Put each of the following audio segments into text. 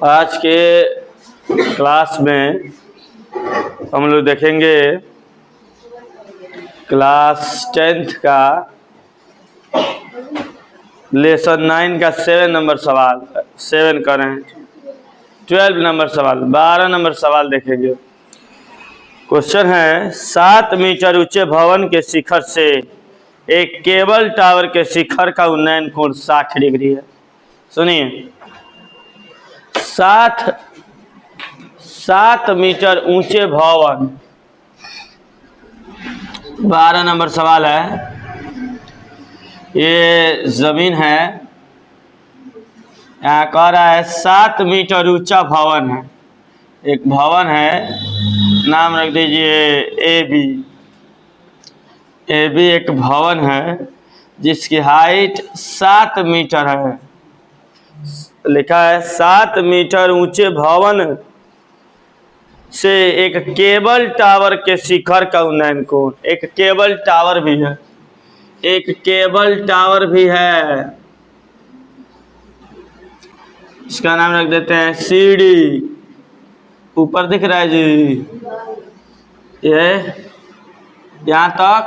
आज के क्लास में हम लोग देखेंगे क्लास 10th का लेसन 9 का 7 नंबर सवाल 7 करें 12 नंबर सवाल 12 नंबर सवाल देखेंगे। क्वेश्चन है 7 मीटर ऊंचे भवन के शिखर से एक केबल टावर के शिखर का उन्नयन कोण 60 डिग्री है। सुनिए 7 मीटर ऊंचे भवन 12 नंबर सवाल है। ये जमीन है, यहाँ कह रहा है 7 मीटर ऊंचा भवन है, एक भवन है, नाम रख दीजिए ए बी एक भवन है जिसकी हाइट 7 मीटर है। लिखा है 7 मीटर ऊंचे भवन से एक केबल टावर के शिखर का उन्नयन कोण, एक केबल टावर भी है, एक केबल टावर भी है, इसका नाम रख देते हैं सीडी। ऊपर दिख रहा है जी, ये यहाँ तक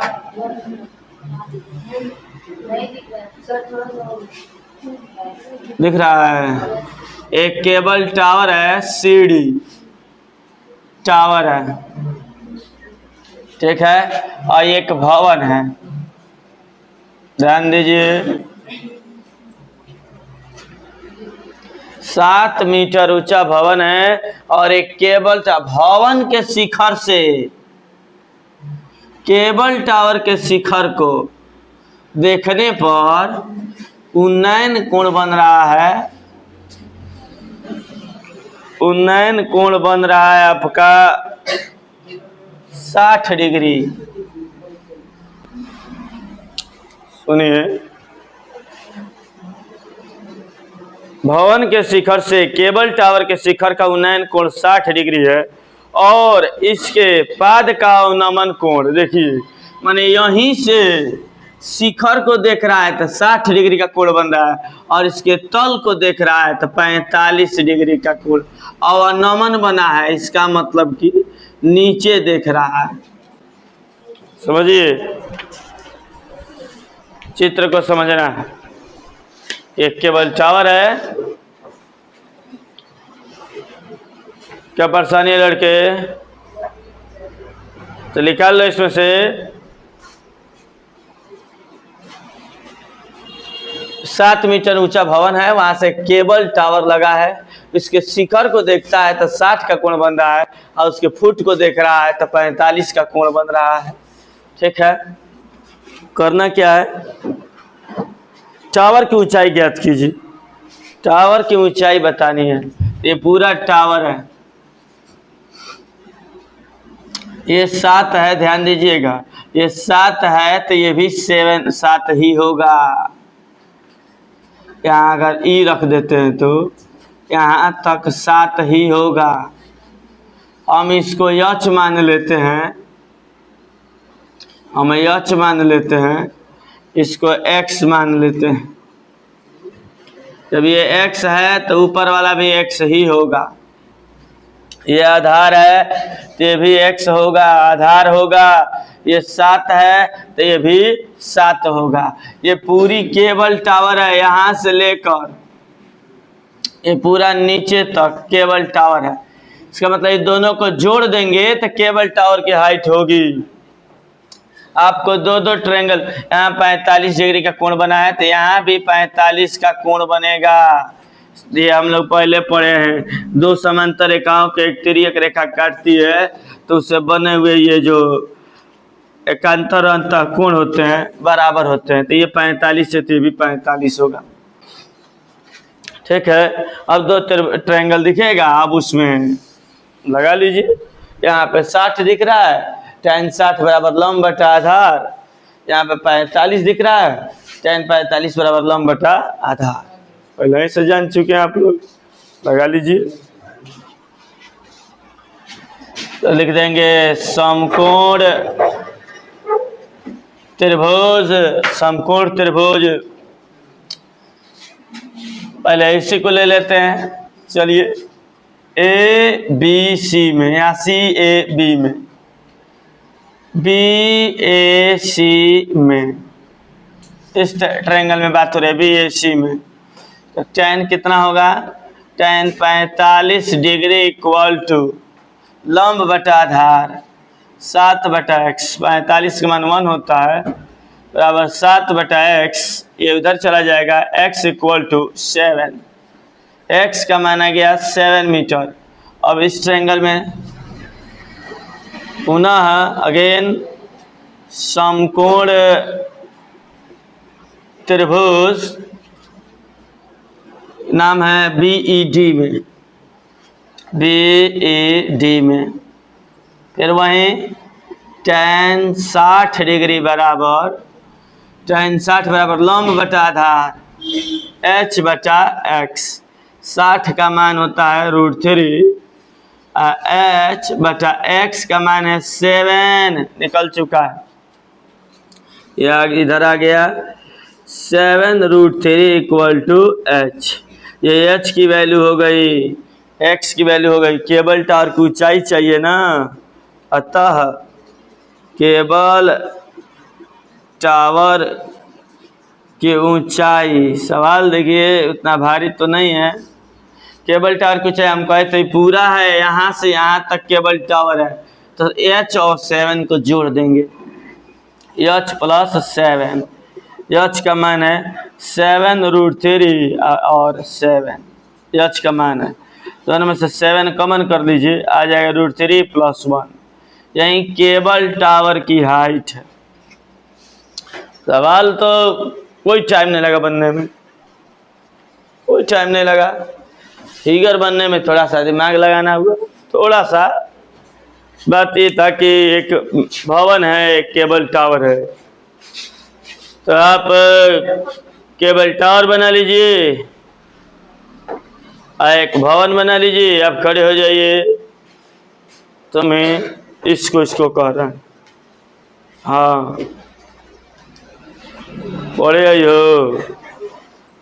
दिख रहा है। एक केबल टावर है, सीडी टावर है, ठीक है, और एक भवन है। ध्यान दीजिए 7 मीटर ऊंचा भवन है और एक केबल भवन के शिखर से केबल टावर के शिखर को देखने पर उन्नयन कोण बन रहा है। उन्नयन कोण बन रहा है आपका 60 डिग्री। सुनिए भवन के शिखर से केबल टावर के शिखर का उन्नयन कोण 60 डिग्री है और इसके पाद का अवनमन कोण देखिए, माने यहीं से शिखर को देख रहा है तो 60 डिग्री का कोण बन रहा है और इसके तल को देख रहा है तो 45 डिग्री का कोण अवनमन बना है। इसका मतलब कि नीचे देख रहा है। समझिए, चित्र को समझना है। एक केबल टावर है। क्या परेशानी है लड़के? तो निकाल लो इसमें से 7 मीटर ऊंचा भवन है, वहां से केबल टावर लगा है, इसके शिखर को देखता है तो 60 का कोण बन रहा है और उसके फुट को देख रहा है तो 45 का कोण बन रहा है। ठीक है, करना क्या है, टावर की ऊंचाई ज्ञात कीजिए। टावर की ऊंचाई बतानी है। ये पूरा टावर है, ये 7 है, ध्यान दीजिएगा, ये 7 है तो ये भी 7 ही होगा। यहाँ अगर ई रख देते हैं तो यहाँ तक 7 ही होगा। हम इसको यच मान लेते हैं, हम यच मान लेते हैं, इसको x मान लेते हैं। जब ये x है तो ऊपर वाला भी x ही होगा। ये आधार है तो ये भी x होगा, आधार होगा। ये 7 है तो ये भी 7 होगा। ये पूरी केबल टावर है, यहाँ से लेकर ये पूरा नीचे तक केबल टावर है। इसका मतलब ये दोनों को जोड़ देंगे तो केबल टावर की हाइट होगी। आपको दो ट्रायंगल, यहाँ 45 डिग्री का कोण बना है तो यहाँ भी 45 का कोण बनेगा। ये हम लोग पहले पढ़े हैं, दो समांतर रेखाओं के एक तिर्यक रेखा काटती है तो उससे बने हुए ये जो एकांतर अंतर कोण होते हैं बराबर होते हैं। तो ये 45 है तो ये भी 45 होगा। ठीक है, अब दो ट्रायंगल दिखेगा, अब उसमें लगा लीजिए। यहाँ पे 60 दिख रहा है, tan 60 बराबर लंब बटा आधार। यहाँ पे 45 दिख रहा है, tan 45 बराबर लंब बटा आधार। पहले ही से जान चुके हैं आप लोग, लगा लीजिए। तो लिख देंगे समकोण त्रिभुज, समकोण त्रिभुज पहले इसी को ले लेते हैं। चलिए ए बी सी में या सी ए बी में, बी ए सी में, इस ट्रायंगल में बात हो रही है बी ए सी में। तो tan कितना होगा, tan 45 डिग्री इक्वल टू लंब बटा आधार 7/x, 45 का मान 1 होता है बराबर 7/x, ये उधर चला जाएगा, x इक्वल टू 7, x का मान आ गया 7 मीटर। अब इस ट्रायंगल में पुनः अगेन समकोण त्रिभुज नाम है बीईडी में, बीईडी में फिर वहीं tan 60 डिग्री बराबर, tan 60 बराबर लंब बटा आधार h बटा x, 60 का मान होता है √3, h बटा x का मान है 7, निकल चुका है, यह इधर आ गया 7√3 इक्वल टू h। ये h की वैल्यू हो गई, x की वैल्यू हो गई। केबल टावर की ऊंचाई चाहिए ना, अतः केबल टावर की ऊंचाई, सवाल देखिए उतना भारी तो नहीं है। केबल टावर की ऊंचाई हम कहे तो पूरा है, यहाँ से यहाँ तक केबल टावर है, तो h और 7 को जोड़ देंगे, h + 7, h का मान है 7√3 और 7, h का मान है, दोनों में से 7 कॉमन कर लीजिए, आ जाएगा √3 + 1, यही केबल टावर की हाइट है। सवाल तो कोई टाइम नहीं लगा बनने में, कोई टाइम नहीं लगा, फिगर बनने में थोड़ा सा दिमाग लगाना हुआ, थोड़ा सा। बात ये था कि एक भवन है, एक केबल टावर है, तो आप केबल टावर बना लीजिए, एक भवन बना लीजिए, आप खड़े हो जाइए, तो मैं इसको कह रहा हूँ, हाँ पढ़े आई हो,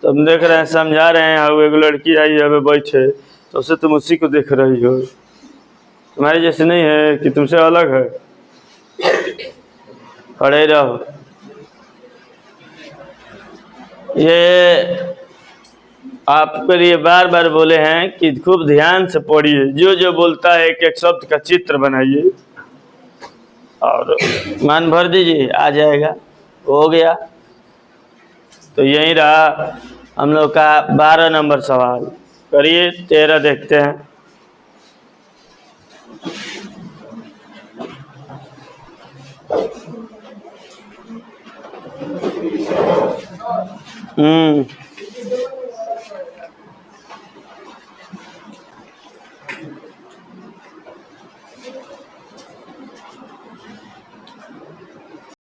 तुम देख रहे हैं, समझा रहे हैं, अब एक लड़की आई है बैठे, तो उसे तुम उसी को देख रही हो, तुम्हारे जैसे नहीं है कि तुमसे अलग है, खड़े रहो। ये आपके लिए बार बार बोले हैं कि खूब ध्यान से पढ़िए, जो जो बोलता है एक एक शब्द का चित्र बनाइए और मान भर दीजिए, आ जाएगा, हो गया। तो यही रहा हम लोग का 12 नंबर सवाल। करिए 13 देखते हैं।